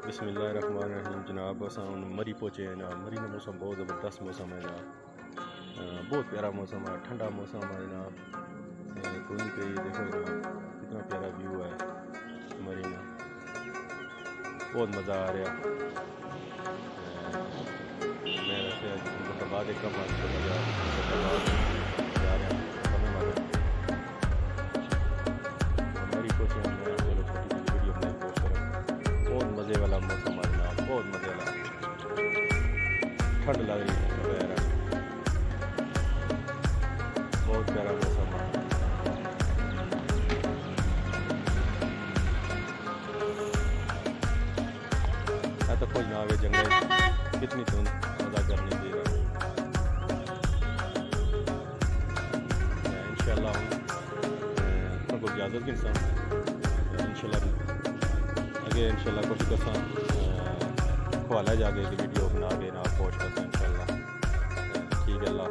बिस्मिल्लाहिर्रहमानिर्रहीम। जनाब अस मरी पहुँचे हैं जनाब। मरी का मौसम बहुत ज़बरदस्त मौसम है जनाब। बहुत प्यारा मौसम है, ठंडा मौसम है जनाब। तो वहीं पे ये देखो जनाब कितना प्यारा व्यू है मरी में, बहुत मज़ा आ रहा। मैं वैसे मुकदबाद एक कम जा रहा मरी पहुँचे हैं। मैं चलो छोटी सी वीडियो अपने पोस्ट करें। बहुत मज़े वाला मौसम है जनाब, बहुत मज़े वाला। ठंड लग रही है वगैरह, बहुत प्यारा मौसम है। तो कुछ ना आवे जंगल कितनी धुंध मज़ा करने दे रहा है। इंशाल्लाह उनको इजाज़त की इंशाल्लाह आगे इंशाल्लाह कोशिश करता हवाला जाके वीडियो बना के ना पोस्ट करता इंशाल्लाह। ठीक है, अल्लाह।